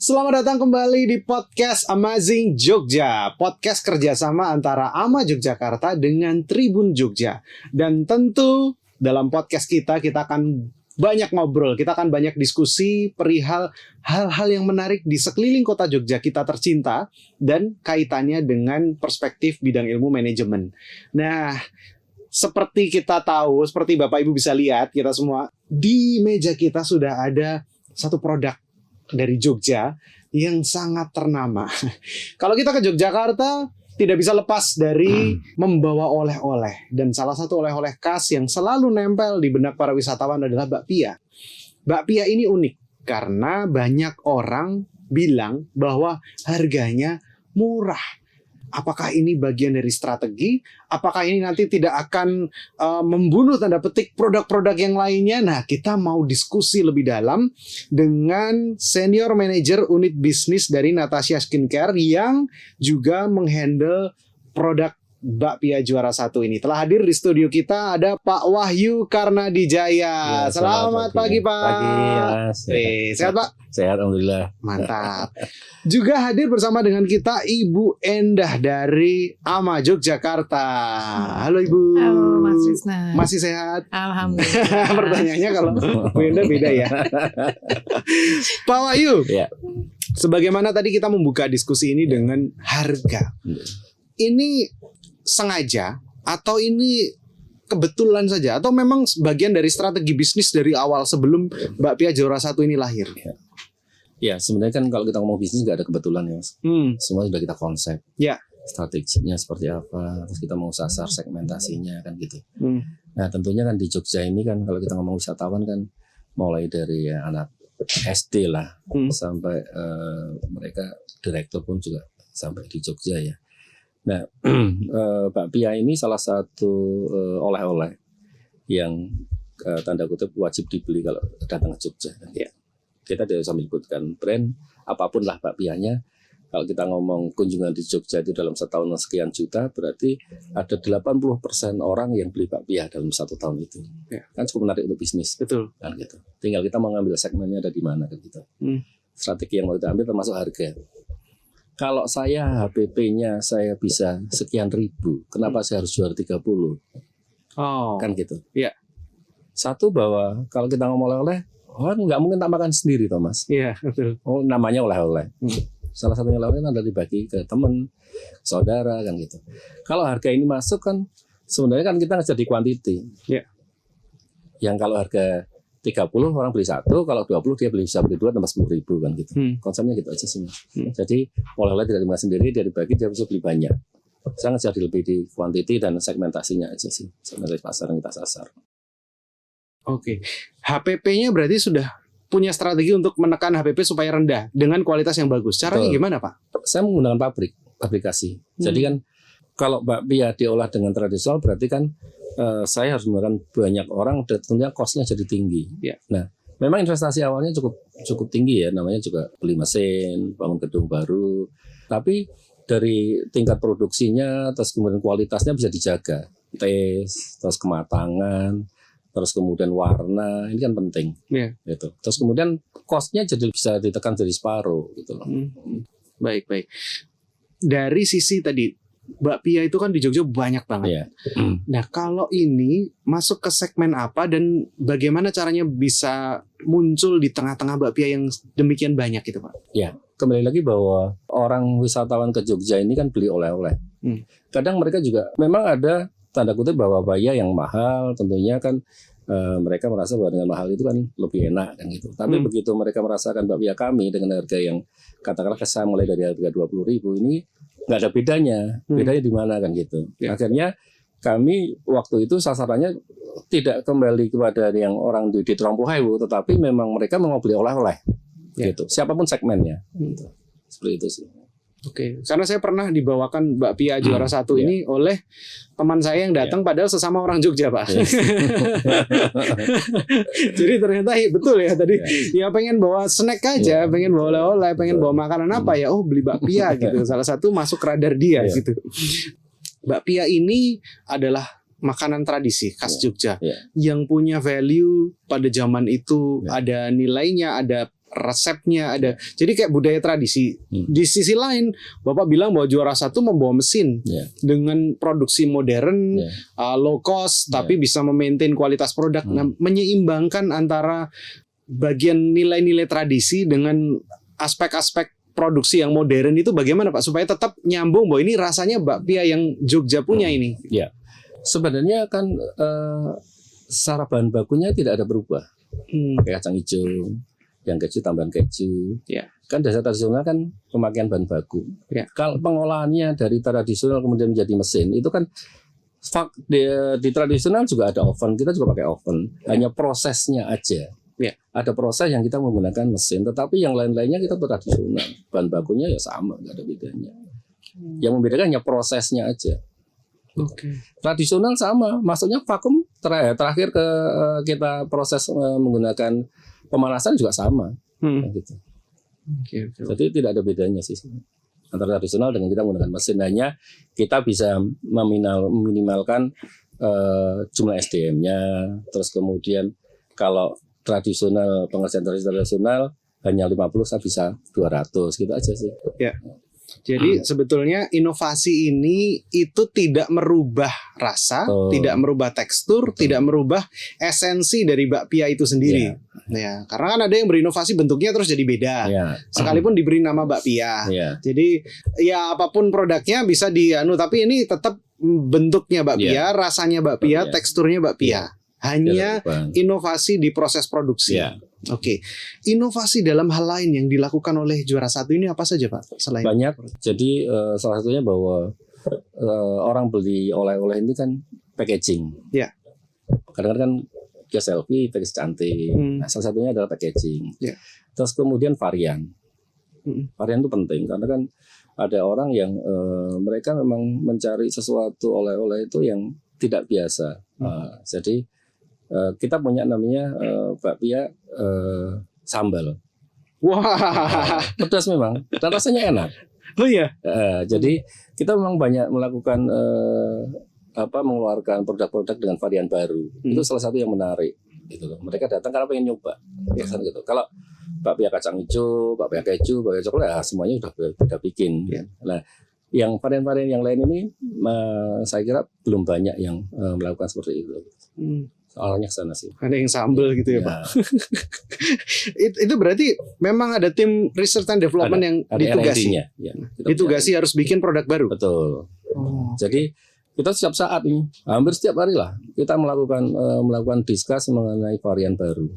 Selamat datang kembali di podcast Amazing Jogja, podcast kerjasama antara AMA Yogyakarta dengan Tribun Jogja. Dan tentu dalam podcast kita akan banyak ngobrol, kita akan banyak diskusi perihal hal-hal yang menarik di sekeliling kota Jogja kita tercinta dan kaitannya dengan perspektif bidang ilmu manajemen. Nah, seperti kita tahu, seperti Bapak Ibu bisa lihat, kita semua di meja kita sudah ada satu produk dari Jogja yang sangat ternama. Kalau kita ke Yogyakarta tidak bisa lepas dari membawa oleh-oleh, dan salah satu oleh-oleh khas yang selalu nempel di benak para wisatawan adalah bakpia. Bakpia ini unik karena banyak orang bilang bahwa harganya murah. Apakah ini bagian dari strategi? Apakah ini nanti tidak akan membunuh tanda petik produk-produk yang lainnya? Nah, kita mau diskusi lebih dalam dengan Senior Manager Unit Bisnis dari Natasha Skincare yang juga menghandle produk bakpia juara satu ini. Telah hadir di studio kita ada Pak Wahyu Karnadijaya. Selamat pagi, Pak. Pagi, Mas. Sehat, Pak? Sehat, alhamdulillah. Mantap. Juga hadir bersama dengan kita Ibu Endah dari AMA Yogyakarta. Halo Ibu. Halo Mas Rizna. Masih sehat? Alhamdulillah. Pertanyaannya kalau Bu Endah beda ya. Pak Wahyu. Ya. Sebagaimana tadi kita membuka diskusi ini dengan harga. Ini sengaja atau ini kebetulan saja atau memang bagian dari strategi bisnis dari awal sebelum bakpia juara satu ini lahir? Ya, sebenarnya kan kalau kita ngomong bisnis nggak ada kebetulan ya, Mas. Semua sudah kita konsep. Ya. Strateginya seperti apa, terus kita mau sasar segmentasinya kan gitu. Nah, tentunya kan di Jogja ini kan kalau kita ngomong wisatawan kan mulai dari ya, anak SD lah sampai mereka direktur pun juga sampai di Jogja ya. Nah, bakpia ini salah satu oleh-oleh yang tanda kutip wajib dibeli kalau datang ke Jogja. Ya. Kita tidak usah menyebutkan brand, apapun lah bakpianya. Kalau kita ngomong kunjungan di Jogja itu dalam setahun sekian juta, berarti ada 80% orang yang beli bakpia dalam satu tahun itu. Ya. Kan cukup menarik untuk bisnis. Betul. Kan gitu. Tinggal kita mau ngambil segmennya ada di mana kan gitu. Strategi yang mau kita ambil termasuk harga. Kalau saya HPP-nya saya bisa sekian ribu, kenapa saya harus jual 30? Oh. Kan gitu. Iya. Satu bahwa kalau kita ngomong oleh-oleh, nggak mungkin tak makan sendiri, Thomas. Iya, betul. Oh, namanya oleh-oleh. Salah satunya oleh-oleh adalah dibagi ke teman, saudara, kan gitu. Kalau harga ini masuk kan, sebenarnya kan kita ngejar di quantity. Iya. Yang kalau harga 30 orang beli satu, kalau 20 dia bisa beli 2 tambah 10.000 kan gitu. Konsepnya gitu aja sih. Jadi oleh-oleh tidak dimakan sendiri, dia dibagi dia bisa beli banyak. Saya ngejar lebih di quantity dan segmentasinya aja sih. Segmentasi pasar yang kita sasar. Oke. HPP-nya berarti sudah punya strategi untuk menekan HPP supaya rendah dengan kualitas yang bagus. Caranya gimana, Pak? Saya menggunakan pabrikasi. Jadi kan kalau bakpia diolah dengan tradisional berarti kan saya harus menggunakan banyak orang dan tentunya cost-nya jadi tinggi. Ya. Nah, memang investasi awalnya cukup tinggi ya, namanya juga beli mesin, bangun gedung baru. Tapi dari tingkat produksinya, terus kemudian kualitasnya bisa dijaga. Terus kematangan, terus kemudian warna, ini kan penting. Ya. Gitu. Terus kemudian cost-nya jadi bisa ditekan jadi separuh gitu loh. Baik. Dari sisi tadi bakpia itu kan di Jogja banyak banget. Yeah. Nah, kalau ini masuk ke segmen apa dan bagaimana caranya bisa muncul di tengah-tengah bakpia yang demikian banyak itu, Pak? Ya, kembali lagi bahwa orang wisatawan ke Jogja ini kan beli oleh-oleh. Kadang mereka juga memang ada tanda kutip bahwa bakpia yang mahal, tentunya kan mereka merasa bahwa dengan mahal itu kan lebih enak kan gitu. Tapi begitu mereka merasakan bakpia kami dengan harga yang katakanlah saya mulai dari harga 20.000 ini nggak ada bedanya. Bedanya di mana kan gitu. Ya. Akhirnya kami waktu itu sasarannya tidak kembali kepada yang orang di 30.000, tetapi memang mereka mau beli oleh-oleh. Gitu. Siapapun segmennya. Gitu. Seperti itu sih. Oke, karena saya pernah dibawakan bakpia juara satu ini oleh teman saya yang datang padahal sesama orang Jogja, Pak. Jadi ternyata betul ya tadi ya pengen bawa snack aja, pengen bawa oleh-oleh, pengen bawa makanan apa ya, oh beli bakpia gitu. Salah satu masuk radar dia gitu. Bakpia ini adalah makanan tradisi khas Jogja yang punya value pada zaman itu, ada nilainya, ada resepnya ada. Jadi kayak budaya tradisi. Di sisi lain, Bapak bilang bahwa juara satu membawa mesin dengan produksi modern, low cost, tapi bisa memaintain kualitas produk. Nah, menyeimbangkan antara bagian nilai-nilai tradisi dengan aspek-aspek produksi yang modern itu bagaimana Pak supaya tetap nyambung bahwa ini rasanya bakpia yang Jogja punya ini. Ya, sebenarnya kan secara bahan bakunya tidak ada berubah. Kayak kacang hijau, yang keju tambahan keju. Kan dasar tradisional kan pemakaian bahan baku. Kalau pengolahannya dari tradisional kemudian menjadi mesin itu kan di tradisional juga ada oven, kita juga pakai oven. Hanya prosesnya aja. Ada proses yang kita menggunakan mesin, tetapi yang lain-lainnya kita tradisional. Bahan bakunya ya sama, nggak ada bedanya. Yang membedakan hanya prosesnya aja. Tradisional sama, maksudnya vakum terakhir kita proses menggunakan pemanasan juga sama. Gitu. Jadi tidak ada bedanya sih antara tradisional dengan kita menggunakan mesin. Hanya kita bisa meminimalkan jumlah SDM-nya. Terus kemudian kalau tradisional, pengerjaan tradisional hanya 50, saya bisa 200 gitu aja sih. Jadi sebetulnya inovasi ini itu tidak merubah rasa, tidak merubah tekstur, tidak merubah esensi dari bakpia itu sendiri. Karena kan ada yang berinovasi bentuknya terus jadi beda. Sekalipun diberi nama bakpia. Jadi ya apapun produknya bisa tapi ini tetap bentuknya bakpia, rasanya bakpia, teksturnya bakpia. Hanya inovasi di proses produksi. Inovasi dalam hal lain yang dilakukan oleh juara satu ini apa saja Pak? Selain banyak. Jadi salah satunya bahwa orang beli oleh-oleh ini kan packaging. Kadang-kadang dia selfie, package cantik. Nah, salah satunya adalah packaging. Terus kemudian varian. Varian itu penting karena kan ada orang yang mereka memang mencari sesuatu oleh-oleh itu yang tidak biasa. Jadi kita punya namanya bakpia sambal. Wah, pedas memang. Dan rasanya enak. Jadi kita memang banyak melakukan mengeluarkan produk-produk dengan varian baru. Itu salah satu yang menarik. Gitu loh. Mereka datang karena pengen nyoba. Gitu. Kalau bakpia kacang hijau, bakpia keju, bakpia coklat, semuanya udah bikin. Nah, yang varian-varian yang lain ini saya kira belum banyak yang melakukan seperti itu. Soalnya kesana sih. Ada yang sambel gitu ya Pak. Itu berarti memang ada tim research and development yang ditugasi. Ditugasi harus bikin produk baru. Betul. Jadi kita setiap saat ini, hampir setiap hari lah kita melakukan diskus mengenai varian baru.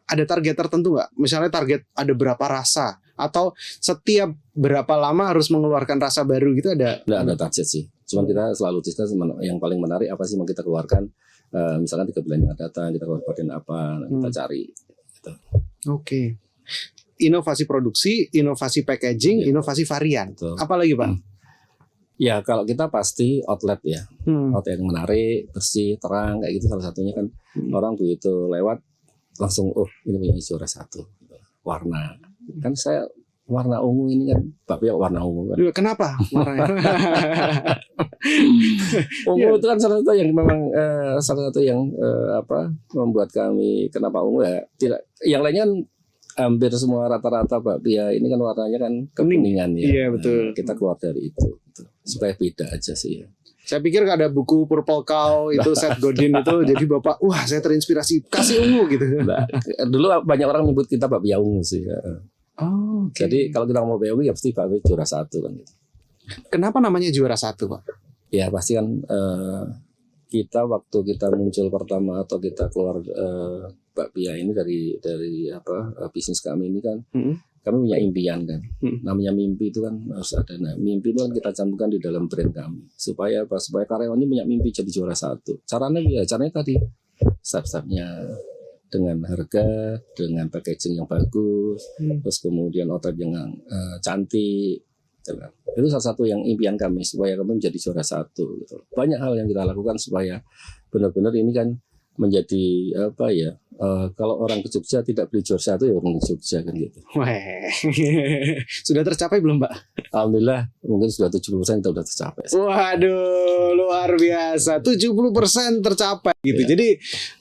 Ada target tertentu nggak? Misalnya target ada berapa rasa atau setiap berapa lama harus mengeluarkan rasa baru gitu ada? Nggak ada target sih. Cuma kita selalu diskus yang paling menarik apa sih yang kita keluarkan. Misalkan 3 bulan yang akan datang kita keluarkan apa, kita cari. Gitu. Inovasi produksi, inovasi packaging, inovasi varian. Apa lagi Pak? Ya kalau kita pasti outlet ya, outlet yang menarik, bersih, terang kayak gitu salah satunya kan orang begitu lewat langsung ini punya juara satu, warna kan saya warna ungu ini kan bakpia warna ungu kan. Kenapa warnanya? Ungu itu kan salah satu yang memang membuat kami kenapa ungu ya tidak yang lainnya kan hampir semua rata-rata bakpia ini kan warnanya kan kekuningan ya. Iya betul. Kita keluar dari itu gitu. Supaya beda aja sih ya. Saya pikir ada buku Purple Cow itu Seth Godin itu jadi Bapak saya terinspirasi kasih ungu gitu. Nah, dulu banyak orang menyebut kita bakpia ungu sih ya. Jadi kalau kita ngomong bakpia ungu ya pasti bakpia juara satu kan gitu. Kenapa namanya juara satu Pak? Ya pasti kan kita waktu kita muncul pertama atau kita keluar bakpia ini dari bisnis kami ini kan kami punya impian kan. Namanya mimpi itu kan harus ada. Nah, mimpi itu kan kita cantumkan di dalam brand kami supaya karyawan ini punya mimpi jadi juara satu. Caranya tadi step-stepnya dengan harga, dengan packaging yang bagus, terus kemudian outlet yang cantik. Itu salah satu yang impian kami supaya kami menjadi juara satu. Gitu. Banyak hal yang kita lakukan supaya benar-benar ini kan menjadi kalau orang ke Jogja tidak beli juara satu ya orang ke Jogja kan gitu. Sudah tercapai belum Pak? Alhamdulillah mungkin sudah 70% kita sudah tercapai. Waduh, luar biasa. 70% tercapai gitu. Ya. Jadi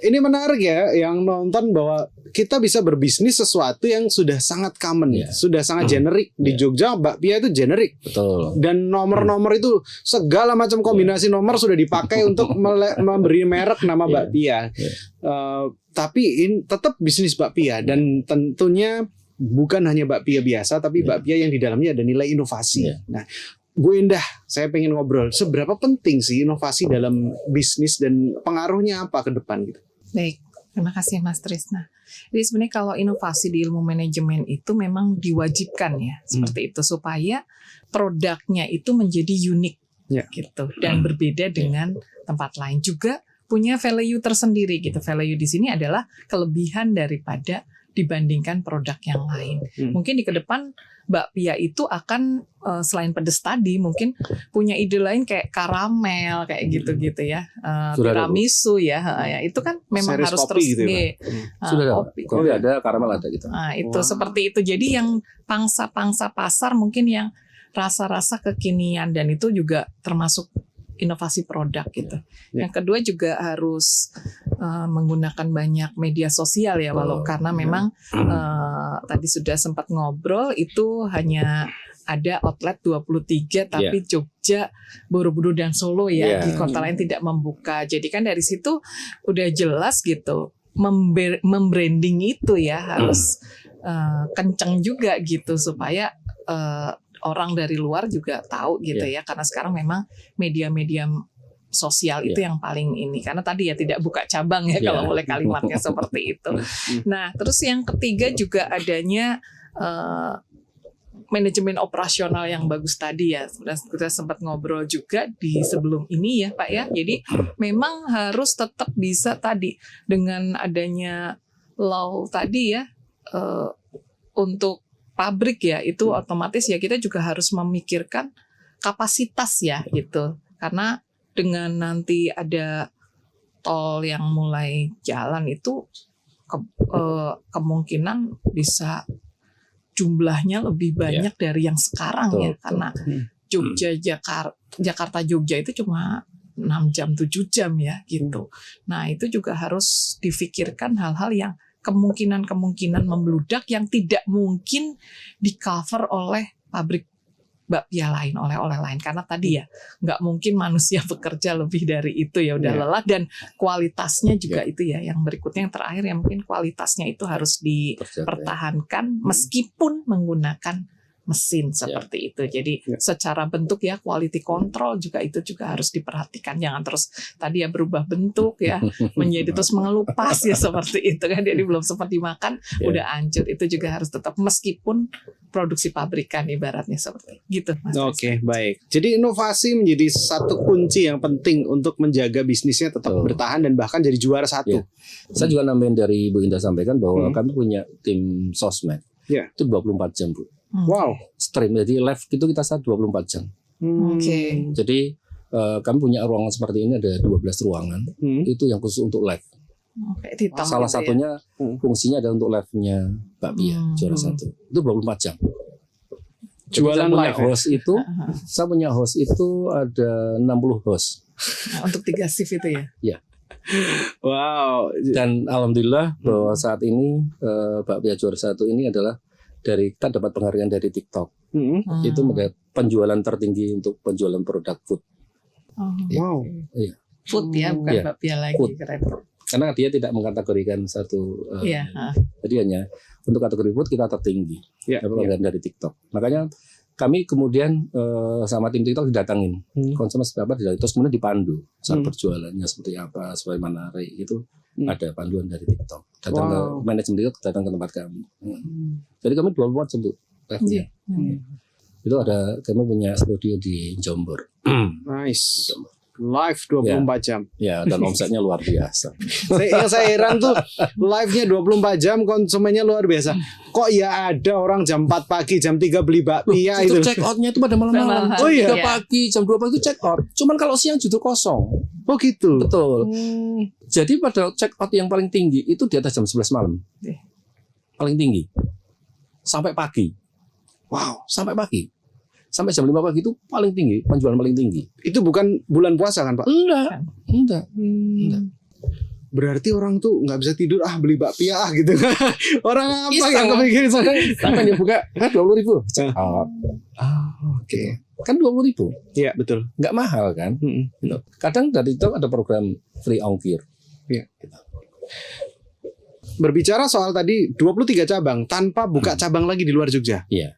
ini menarik ya yang nonton bahwa kita bisa berbisnis sesuatu yang sudah sangat common, Ya. sudah sangat generik. Di Jogja bakpia itu generik. Betul. Dan nomor-nomor itu segala macam kombinasi nomor sudah dipakai untuk memberi merek nama bakpia. Tapi ini tetap bisnis bakpia dan tentunya bukan hanya bakpia biasa, tapi bakpia yang di dalamnya ada nilai inovasi. Nah, Bu Indah, saya pengen ngobrol. Seberapa penting sih inovasi dalam bisnis dan pengaruhnya apa ke depan gitu? Baik, terima kasih Mas Trisna. Jadi sebenarnya kalau inovasi di ilmu manajemen itu memang diwajibkan ya, seperti itu supaya produknya itu menjadi unik gitu dan berbeda dengan tempat lain, juga punya value tersendiri gitu. Value di sini adalah kelebihan daripada dibandingkan produk yang lain. Mungkin di ke depan bakpia itu akan selain pedas tadi mungkin punya ide lain kayak karamel kayak gitu-gitu ya. Tiramisu ya, itu kan memang Series harus kopi terus gitu ya, Pak? Sudah ada. kopi. Kopi ada, karamel ada gitu. Nah, itu seperti itu. Jadi yang pangsa-pangsa pasar mungkin yang rasa-rasa kekinian dan itu juga termasuk inovasi produk gitu. Yang kedua juga harus menggunakan banyak media sosial ya, walau karena memang tadi sudah sempat ngobrol itu hanya ada outlet 23 tapi Jogja, Borobudur dan Solo ya, di kota lain tidak membuka. Jadi kan dari situ udah jelas gitu membranding itu ya harus kenceng juga gitu supaya orang dari luar juga tahu gitu ya, karena sekarang memang media-media sosial itu yang paling ini, karena tadi ya tidak buka cabang ya kalau boleh kalimatnya seperti itu. Nah, terus yang ketiga juga adanya manajemen operasional yang bagus tadi ya, kita sempat ngobrol juga di sebelum ini ya Pak ya. Jadi memang harus tetap bisa tadi dengan adanya law tadi ya untuk pabrik ya itu otomatis ya kita juga harus memikirkan kapasitas ya gitu, karena dengan nanti ada tol yang mulai jalan itu kemungkinan bisa jumlahnya lebih banyak dari yang sekarang ya, karena Jakarta Jogja itu cuma 6 jam 7 jam ya gitu. Nah itu juga harus difikirkan hal-hal yang kemungkinan membludak yang tidak mungkin di cover oleh pabrik bakpia lain, oleh-oleh lain, karena tadi ya nggak mungkin manusia bekerja lebih dari itu ya, udah lelah, dan kualitasnya juga itu ya yang berikutnya, yang terakhir ya mungkin kualitasnya itu harus dipertahankan meskipun menggunakan mesin seperti itu. Jadi secara bentuk ya quality control juga itu juga harus diperhatikan, jangan terus tadi ya berubah bentuk ya menjadi terus mengelupas ya seperti itu kan, jadi belum sempat dimakan udah hancur. Itu juga harus tetap meskipun produksi pabrikan ibaratnya seperti gitu Mas. Oke, baik. Jadi inovasi menjadi satu kunci yang penting untuk menjaga bisnisnya tetap bertahan dan bahkan jadi juara satu. Saya juga nambahin dari Bu Indah sampaikan bahwa kami punya tim sosmed. Itu 24 jam Bu. Wow. Stream, jadi live itu kita saat 24 jam. Oke. Jadi kami punya ruangan seperti ini, ada 12 ruangan. Itu yang khusus untuk live. Salah gitu satunya fungsinya adalah untuk live-nya bakpia juara satu. Itu 24 jam. Jualan live host itu, saya punya host itu ada 60 host. Untuk 3 shift itu ya? Iya. Wow. Dan alhamdulillah bahwa saat ini bakpia juara satu ini adalah kita dapat penghargaan dari TikTok. Itu penjualan tertinggi untuk penjualan produk food. Wow. Iya. Food ya, bukan bakpia lagi. Food. Keren. Karena dia tidak mengkategorikan satu. Jadi hanya untuk kategori food kita tertinggi. Dapat penghargaan dari TikTok. Makanya kami kemudian sama tim TikTok didatangin. Konsumen seberapa didatangin. Terus kemudian dipandu saat berjualannya seperti apa, supaya menarik itu. Ada panduan dari TikTok. Datang ke manajemen TikTok, datang ke tempat kami. Jadi kami 24 jam itu kami punya studio di Jombor. Nice. Live 24 jam. Ya, dan omsetnya luar biasa. Yang saya heran tuh live-nya 24 jam, konsumennya luar biasa. Kok ya ada orang jam 4 pagi, jam 3 beli bakpia itu. Check out-nya itu pada malam-malam. Oh iya. 3 pagi, jam 2 pagi itu check out. Cuman kalau siang justru kosong. Oh gitu. Betul. Jadi pada check out yang paling tinggi itu di atas jam 11 malam. Paling tinggi. Sampai pagi. Wow, sampai pagi. sampai jam 5 pagi itu paling tinggi, penjualan paling tinggi. Itu bukan bulan puasa kan Pak? Enggak. Berarti orang tuh nggak bisa tidur, beli bakpia gitu. Orang apa Iseng, yang kepikiran sana? Sampai dia buka 20.000. Oke. Kan 20.000. Iya betul. Nggak mahal kan? Mm-mm. Gitu. Kadang dari itu ada program free ongkir. Iya. Berbicara soal tadi 23 cabang tanpa buka cabang lagi di luar Jogja. Iya.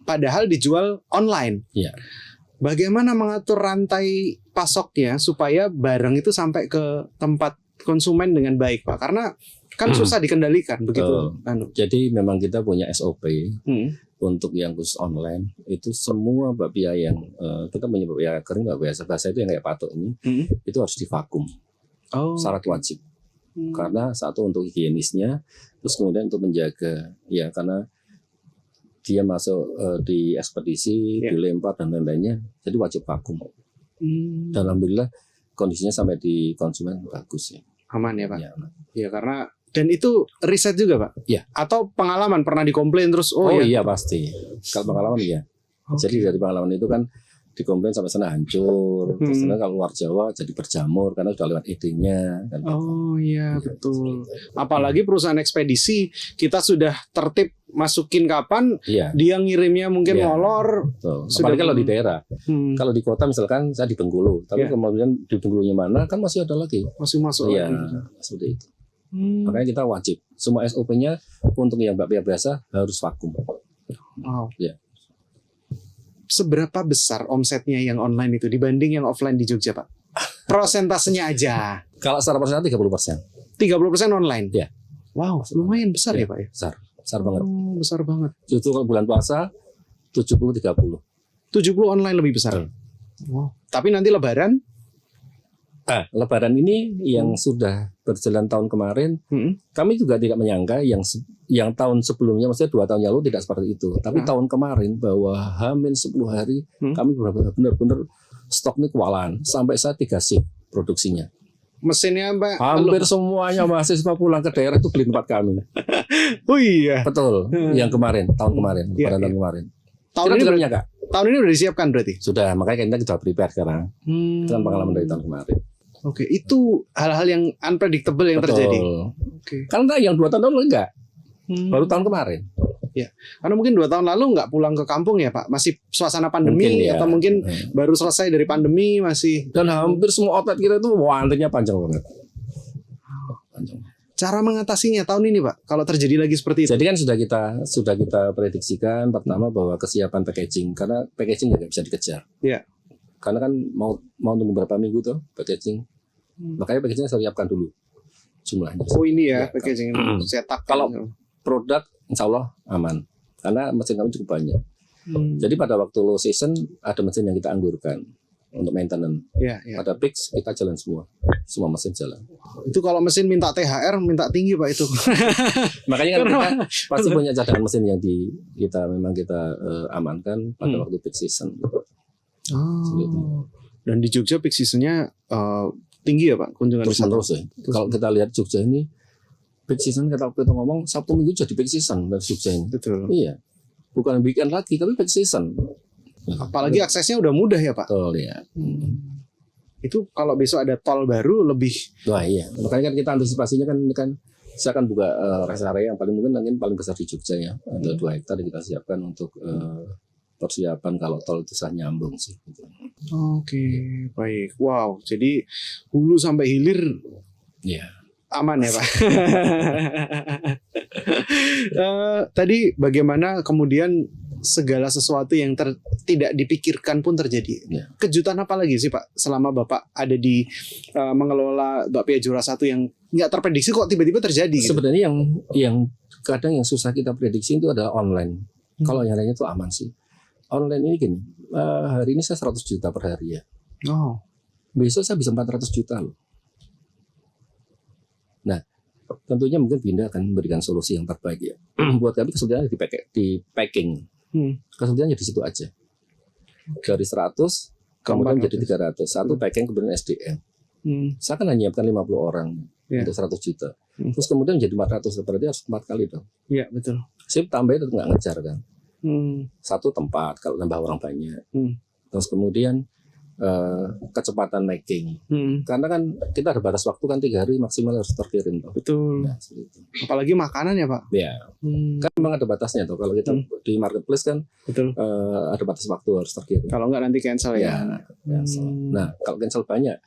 Padahal dijual online. Iya. Bagaimana mengatur rantai pasoknya supaya barang itu sampai ke tempat konsumen dengan baik, Pak? Karena kan susah dikendalikan begitu. Jadi memang kita punya SOP Hmm. untuk yang khusus online. Itu semua bakpia yang kita punya bakpia kering, bakpia basah itu yang kayak patok ini, itu harus divakum. Syarat wajib. Karena satu untuk higienisnya, terus kemudian untuk menjaga ya karena dia masuk di ekspedisi, dilempar dan lain-lainnya, jadi wajib vakum. Dan alhamdulillah kondisinya sampai di konsumen bagus ya. Aman ya Pak? Ya, Ya karena dan itu riset juga Pak? Ya. Atau pengalaman pernah dikomplain terus? Iya pasti. Kalau pengalaman iya. Jadi dari pengalaman itu kan dikomplain sampai sana hancur. Terus kalau luar Jawa jadi berjamur karena sudah lewat ED-nya. Kan. Iya betul. Apalagi perusahaan ekspedisi kita sudah tertib masukin kapan, dia ngirimnya mungkin molor. Apalagi kalau di daerah. Kalau di kota misalkan saya di Bengkulu, tapi kemudian di Bengkulunya mana kan masih ada lagi. Masih masuk. Iya, seperti itu. Makanya kita wajib. Semua SOP-nya untuk yang bakpia biasa harus vakum. Wow. Ya. Seberapa besar omsetnya yang online itu dibanding yang offline di Jogja, Pak? Prosentasenya aja. Kalau secara persen 30%. 30% online? Ya. Wow, lumayan besar ya Pak ya? Besar banget. Besar banget. Justru kalau bulan puasa 70-30. 70 online lebih besar. Wow. Tapi nanti Lebaran? Lebaran ini yang sudah berjalan tahun kemarin, kami juga tidak menyangka yang tahun sebelumnya, maksudnya 2 tahun yang lalu tidak seperti itu. Tapi tahun kemarin bahwa Hamin 10 hari kami benar-benar stok ini kewalahan sampai saat 3 shift produksinya. Mesinnya Mbak? Hampir semuanya mahasiswa pulang ke daerah itu beli tempat kami. Oh iya. Betul. Yang kemarin, tahun kemarin, Lebaran tahun kemarin. Tahun ini udah disiapkan berarti? Sudah, makanya kita sudah prepare sekarang. Itu kan pengalaman dari tahun kemarin. Oke, itu hal-hal yang unpredictable yang terjadi. Oke. Karena yang 2 tahun lalu enggak, baru tahun kemarin. Ya, karena mungkin 2 tahun lalu nggak pulang ke kampung ya Pak, masih suasana pandemi atau mungkin baru selesai dari pandemi masih. Dan hampir semua outlet kita itu antrinya panjang banget. Cara mengatasinya tahun ini Pak, kalau terjadi lagi seperti itu. Jadi kan sudah kita prediksikan pertama bahwa kesiapan packaging, karena packaging nggak bisa dikejar. Iya. Karena kan mau tunggu berapa minggu tuh packaging. Makanya packagingnya saya siapkan dulu jumlahnya. Oh ini ya packaging cetak. Kalau produk insya Allah aman karena mesin kami cukup banyak. Jadi pada waktu low season ada mesin yang kita anggurkan untuk maintenance. Pada peak kita jalan semua mesin jalan. Itu kalau mesin minta THR minta tinggi Pak itu. Makanya kan kita pasti punya cadangan mesin yang kita amankan pada waktu peak season. Dan di Jogja peak seasonnya tinggi ya Pak kunjungan terus ya. Kalau kita lihat Jogja ini peak season kita ngomong Sabtu Minggu jadi peak season dari Jogja ini. Betul. Iya. Bukan weekend lagi tapi peak season. Apalagi aksesnya udah mudah ya Pak. Betul ya. Itu kalau besok ada tol baru lebih. Wah iya. Makanya kan kita antisipasinya kan saya akan buka rest area yang paling besar di Jogja ya. Ada 2 hektar yang kita siapkan untuk persiapan kalau tol itu bisa nyambung sih. Oke, baik. Wow, jadi hulu sampai hilir aman ya Pak. Tadi bagaimana kemudian segala sesuatu yang tidak dipikirkan pun terjadi. Kejutan apa lagi sih Pak selama Bapak ada di mengelola Bakpia Juara 1 yang nggak terprediksi kok tiba-tiba terjadi? Gitu? Sebenarnya yang kadang yang susah kita prediksi itu adalah online. Kalau yang lainnya itu aman sih. Online ini gini, hari ini saya 100 juta per hari ya. Besok saya bisa 400 juta loh. Nah, tentunya mungkin Binda akan memberikan solusi yang terbaik ya. Buat kami kesulitannya di packing. Kesulitannya di situ aja. Dari 100 kemudian jadi 300. Satu packing kemudian SDM. Saya kan hanya nyiapkan 50 orang untuk 100 juta. Terus kemudian jadi 400, berarti harus 4 kali dong. Iya betul. Sip tambahnya tetap nggak ngejar kan. Satu tempat kalau nambah orang banyak. Hmm. Terus kemudian kecepatan making. Karena kan kita ada batas waktu kan 3 hari maksimal harus terkirim toh. Betul. Nah, seperti itu. Apalagi makanan ya Pak. Ya, kan memang ada batasnya tuh. Kalau kita di marketplace kan Betul. ada batas waktu harus terkirim. Kalau nggak nanti cancel ya. Cancel. Nah, kalau cancel banyak,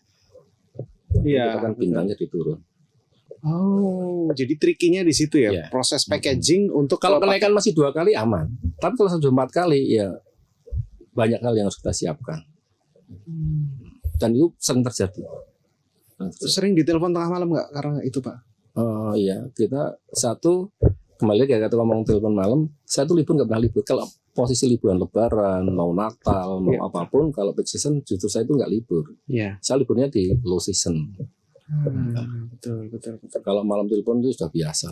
Iya. kita kan bintangnya diturun. Oh, jadi trikinya di situ ya. Iya. Proses packaging untuk Kalau kenaikan masih 2 kali aman. Tapi kalau sudah 4 kali ya banyak hal yang harus kita siapkan. Dan itu sering terjadi. sering ditelepon tengah malam nggak karena itu Pak? Iya, kita satu kembali kayak kata ngomong telepon malam, saya tuh libur nggak pernah libur. Kalau posisi liburan Lebaran, mau Natal, mau apapun, kalau peak season justru saya itu nggak libur. Iya. Saya liburnya di low season. Betul. Kalau malam telepon itu sudah biasa.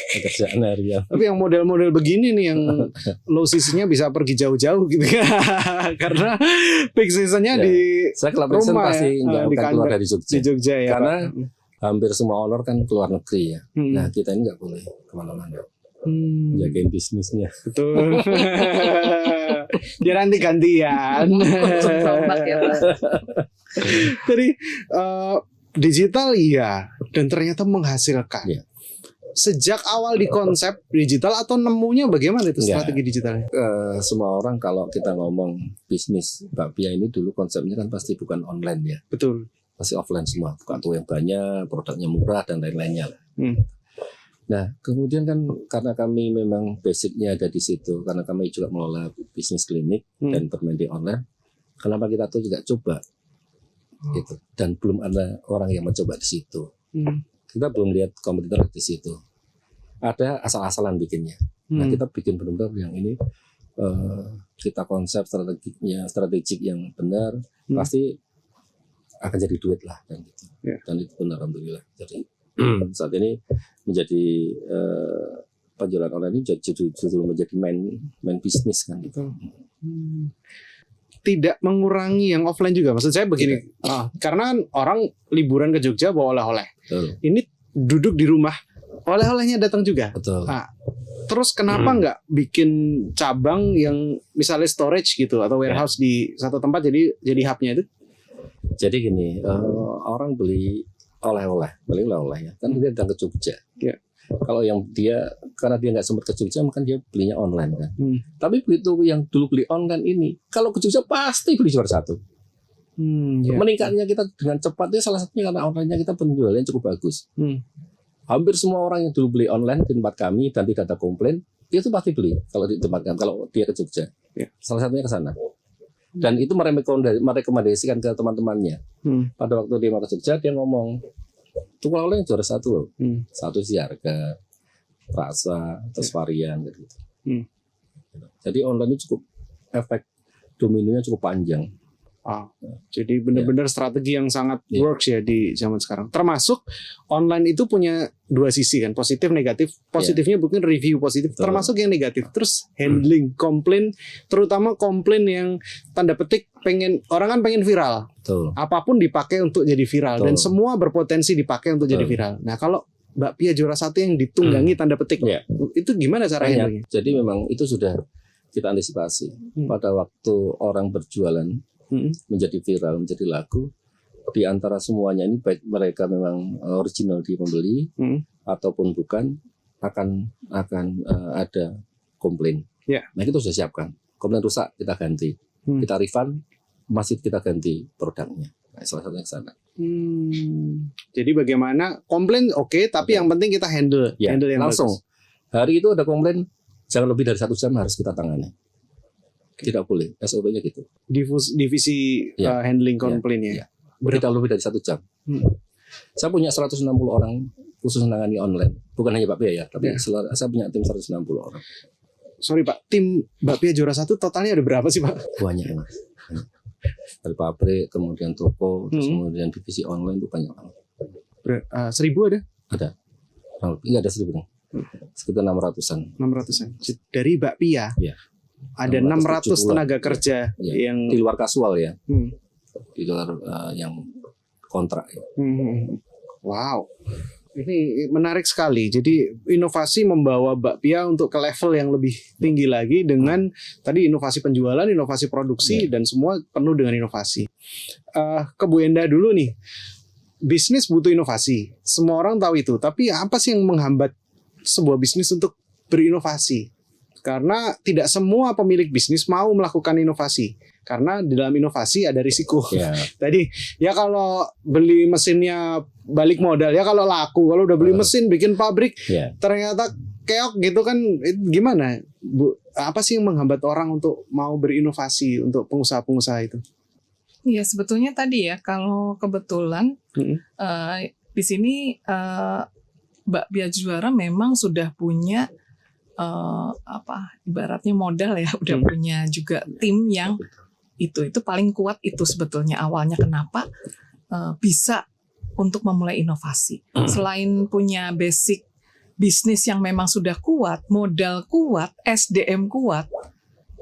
Pekerjaan harian. Tapi yang model-model begini nih yang low seasonnya bisa pergi jauh-jauh gitu karena peak seasonnya di Saya kalau peak season rumah pasti ya, nggak di akan keluar dari Jogja. di Jogja ya Karena Pak. hampir semua owner kan keluar negeri ya. Nah kita ini nggak boleh kemana-mana. Jagain bisnisnya. Betul. Dia nanti gantian. Tombak ya Pak. Jadi digital iya dan ternyata menghasilkan. Iya. Sejak awal di konsep digital atau nemunya bagaimana itu Enggak. strategi digitalnya? Semua orang kalau kita ngomong bisnis bakpia ini dulu konsepnya kan pasti bukan online ya. Betul. Pasti offline semua. Buka toko yang banyak, produknya murah dan lain-lainnya. Nah, kemudian kan karena kami memang basicnya ada di situ, karena kami juga mengelola bisnis klinik dan bermain di online, kenapa kita tuh juga coba gitu. Dan belum ada orang yang mencoba di situ. Kita belum lihat kompetitor di situ. Ada asal-asalan bikinnya. Nah, kita bikin benar-benar yang ini kita konsep strategik yang benar, pasti akan jadi duit lah dan gitu. Dan itu benar alhamdulillah. Jadi saat ini menjadi penjualan online ini justru menjadi main bisnis kan gitu. Tidak mengurangi yang offline juga. Maksud saya begini, karena orang liburan ke Jogja bawa oleh-oleh. Betul. Ini duduk di rumah, oleh-olehnya datang juga. Betul. Nah, terus kenapa nggak bikin cabang yang misalnya storage gitu atau warehouse di satu tempat jadi hubnya itu? Jadi gini, orang beli oleh-oleh ya, kan dia datang ke Jogja. Ya. Kalau yang karena dia nggak sempat ke Jogja, maka dia belinya online kan. Tapi begitu yang dulu beli online ini, kalau ke Jogja pasti beli juara satu. Meningkatnya kita dengan cepat itu salah satunya karena online-nya kita penjualannya cukup bagus. Hampir semua orang yang dulu beli online di tempat kami dan tidak ada komplain, itu pasti beli kalau di tempat kami, kalau dia ke Jogja. Salah satunya ke sana. Dan itu merekomendasikan ke teman-temannya. Pada waktu dia mau ke Jogja, dia ngomong, tukang oleh juara satu loh. Satu sih harga, rasa, terus varian gitu. Jadi online ini cukup efek dominonya cukup panjang. Jadi benar-benar strategi yang sangat works ya di zaman sekarang. Termasuk online itu punya dua sisi kan, positif negatif. Positifnya bukan review positif, termasuk yang negatif. Terus handling komplain, terutama komplain yang tanda petik orang kan pengen viral. Betul. Apapun dipakai untuk jadi viral. Dan semua berpotensi dipakai untuk jadi viral. Nah kalau bakpia juara satu yang ditunggangi tanda petik, itu gimana cara handlingnya? Jadi memang itu sudah kita antisipasi. Pada waktu orang berjualan menjadi viral, menjadi laku, di antara semuanya ini baik mereka memang original di pembeli ataupun bukan akan ada komplain. Nah itu sudah siapkan. Komplain rusak kita ganti, kita refund, masih kita ganti produknya. Nah, salah satunya ke sana. Jadi bagaimana komplain tapi yang penting kita handle yang langsung. bagus. Hari itu ada komplain, jangan lebih dari 1 jam harus kita tangani. Tidak boleh, SOP-nya gitu. Divisi handling komplainnya. Tidak lebih dari 1 jam. Saya punya 160 orang khusus menangani online. Bukan hanya bakpia ya, tapi saya punya tim 160 orang. Sorry Pak, tim bakpia juara satu totalnya ada berapa sih Pak? Banyak Mas. Dari pabrik, kemudian toko, terus kemudian divisi online itu banyak banget. 1.000 ada? Ada. Enggak ada 1.000. Sekitar 600-an. 600-an. Dari bakpia. Iya. Ada 600 tenaga kerja yang di luar kasual ya. Di luar yang kontrak ya. Wow. Ini menarik sekali. Jadi inovasi membawa bakpia untuk ke level yang lebih tinggi lagi dengan tadi inovasi penjualan, inovasi produksi, dan semua penuh dengan inovasi. Ke Bu Enda dulu nih. Bisnis butuh inovasi. Semua orang tahu itu. Tapi apa sih yang menghambat sebuah bisnis untuk berinovasi? Karena tidak semua pemilik bisnis mau melakukan inovasi. Karena di dalam inovasi ada risiko. Tadi ya kalau beli mesinnya balik modal, ya kalau laku, kalau udah beli mesin bikin pabrik ternyata keok gitu kan, gimana Bu? Apa sih yang menghambat orang untuk mau berinovasi untuk pengusaha-pengusaha itu? Iya, sebetulnya tadi ya kalau kebetulan di sini Bakpia Juara memang sudah punya ibaratnya modal ya, udah punya juga tim yang itu paling kuat itu sebetulnya awalnya kenapa bisa untuk memulai inovasi. Selain punya basic bisnis yang memang sudah kuat, modal kuat, SDM kuat,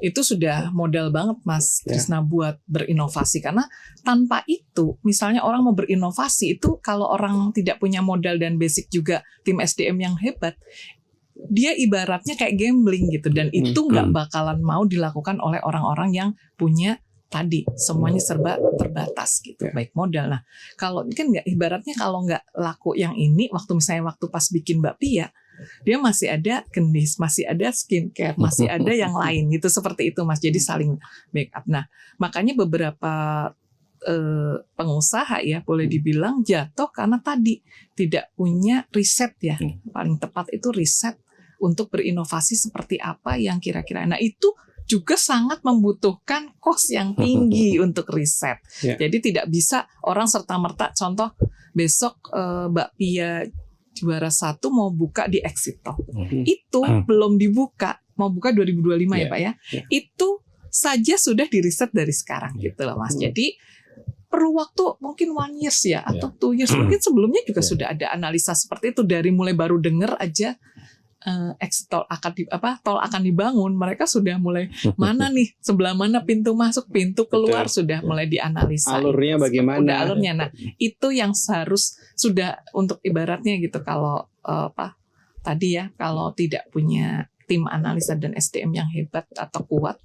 itu sudah modal banget Mas Trisna buat berinovasi. Karena tanpa itu, misalnya orang mau berinovasi itu kalau orang tidak punya modal dan basic juga tim SDM yang hebat, dia ibaratnya kayak gambling gitu, dan itu nggak bakalan mau dilakukan oleh orang-orang yang punya tadi semuanya serba terbatas gitu, baik modal. Nah kalau kan nggak, ibaratnya kalau nggak laku yang ini, waktu pas bikin bakpia, dia masih ada gendis, masih ada skincare, masih ada yang lain gitu, seperti itu Mas. Jadi saling backup. Nah makanya beberapa pengusaha ya boleh dibilang jatuh karena tadi tidak punya riset ya, paling tepat itu riset untuk berinovasi seperti apa yang kira-kira. Nah itu juga sangat membutuhkan cost yang tinggi untuk riset. Jadi tidak bisa orang serta-merta, contoh besok Bakpia Juara 1 mau buka di Exito. Itu belum dibuka, mau buka 2025 ya Pak ya. Itu saja sudah diriset dari sekarang gitu loh Mas. Jadi perlu waktu mungkin 1 years ya atau 2 years. Mungkin sebelumnya juga sudah ada analisa seperti itu, dari mulai baru dengar aja tol akan dibangun, mereka sudah mulai mana nih, sebelah mana pintu masuk, pintu keluar, sudah mulai dianalisa alurnya itu, bagaimana alurnya. Nah itu yang sudah untuk ibaratnya gitu, kalau tadi ya, kalau tidak punya tim analisa dan SDM yang hebat atau kuat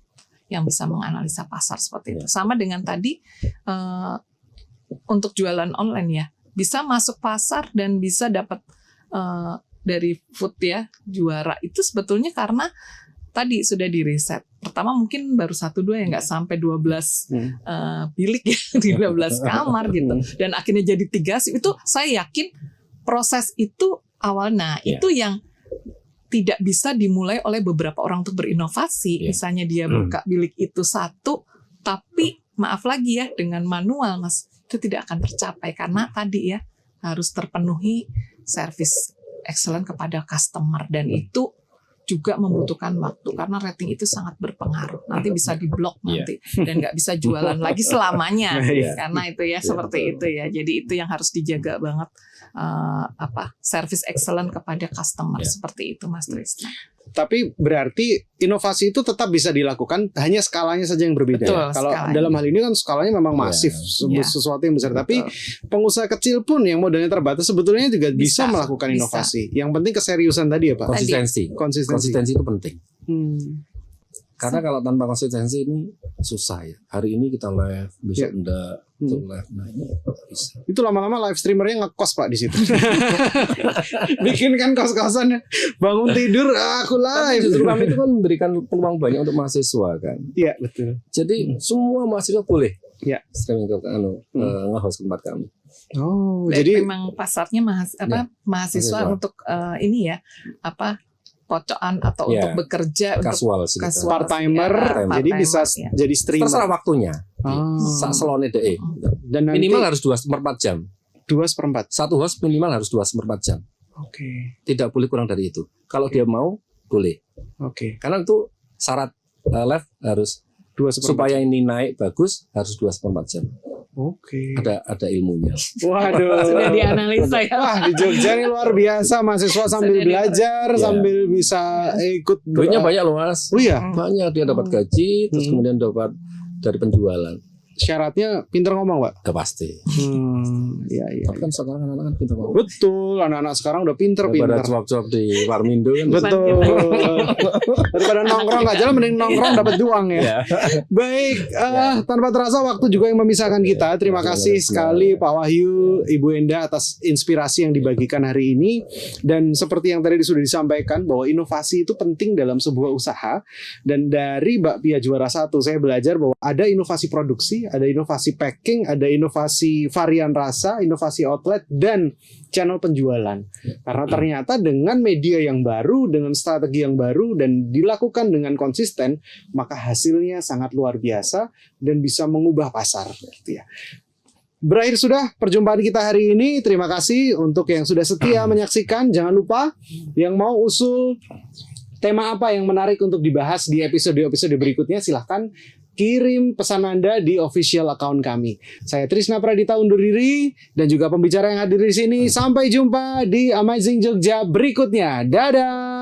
yang bisa menganalisa pasar seperti itu. Sama dengan tadi untuk jualan online ya, bisa masuk pasar dan bisa dapat dari food ya Juara itu sebetulnya karena tadi sudah diriset. Pertama mungkin baru 1-2 ya, nggak sampai 12 bilik ya, di 12 kamar gitu. Dan akhirnya jadi 3 sih. Itu saya yakin proses itu awalnya itu yang tidak bisa dimulai oleh beberapa orang untuk berinovasi. Misalnya dia buka bilik itu 1, tapi maaf lagi ya dengan manual Mas, itu tidak akan tercapai karena tadi ya harus terpenuhi service excellent kepada customer, dan itu juga membutuhkan waktu karena rating itu sangat berpengaruh. Nanti bisa diblok nanti dan nggak bisa jualan lagi selamanya karena itu ya seperti itu ya. Jadi itu yang harus dijaga banget, service excellent kepada customer seperti itu Mas Trisna. Tapi berarti inovasi itu tetap bisa dilakukan, hanya skalanya saja yang berbeda. Betul, Kalau skalanya. dalam hal ini kan skalanya memang masif, sesuatu yang besar. Betul. Tapi pengusaha kecil pun yang modalnya terbatas sebetulnya juga bisa melakukan inovasi. Yang penting keseriusan tadi ya Pak. Konsistensi itu penting. Karena kalau tanpa konsistensi ini susah ya. Hari ini kita live, besok enggak, besok live. Nah ini bisa. Itu lama-lama live streamernya ngekos Pak di situ. Bikin kan kos-kosan, bangun tidur aku Tapi live. justru kami itu kan memberikan peluang banyak untuk mahasiswa kan. Iya betul. Jadi semua mahasiswa boleh streaming ke nge-host tempat kami. Oh, Jadi jadi memang pasarnya mahasiswa untuk ini ya pocokan atau untuk bekerja Casual untuk sih. part timer, jadi bisa jadi streamer. Terserah waktunya. Oh. Sak selone deh. Dan nanti Minimal harus 2/4 jam. 2/4. Satu host minimal harus 2/4 jam. Oke. Tidak boleh kurang dari itu. Kalau dia mau, boleh. Oke. Karena itu syarat live harus 2/4. supaya ini naik bagus harus 2/4 jam. Oke. Ada ilmunya. Waduh. sudah dianalisa ya. Wah, di Jogja ini luar biasa, mahasiswa sambil belajar, sambil bisa ikut. Duitnya banyak loh Mas. Oh iya. Banyak, dia dapat gaji, terus kemudian dapat dari penjualan. syaratnya pinter ngomong, Pak? Gak pasti. Iya. Tapi kan sekarang anak-anak kan pintar ngomong. Betul, anak-anak sekarang udah pinter. Daripada cuap-cuap di Warmindo kan. Betul. Daripada nongkrong nggak jalan, mending nongkrong dapat uang ya. Baik, tanpa terasa waktu juga yang memisahkan kita. Terima kasih sekali Pak Wahyu, Ibu Enda atas inspirasi yang dibagikan hari ini. Dan seperti yang tadi sudah disampaikan bahwa inovasi itu penting dalam sebuah usaha. Dan dari Bakpia Juara 1 saya belajar bahwa ada inovasi produksi, ada inovasi packing, ada inovasi varian rasa, inovasi outlet, dan channel penjualan. Karena ternyata dengan media yang baru, dengan strategi yang baru, dan dilakukan dengan konsisten, maka hasilnya sangat luar biasa dan bisa mengubah pasar. Gitu ya. Berakhir sudah perjumpaan kita hari ini. Terima kasih untuk yang sudah setia menyaksikan. Jangan lupa yang mau usul tema apa yang menarik untuk dibahas di episode-episode berikutnya, silahkan kirim pesan Anda di official account kami. Saya Trisna Pradita undur diri dan juga pembicara yang hadir di sini. Sampai jumpa di Amazing Jogja berikutnya. Dadah.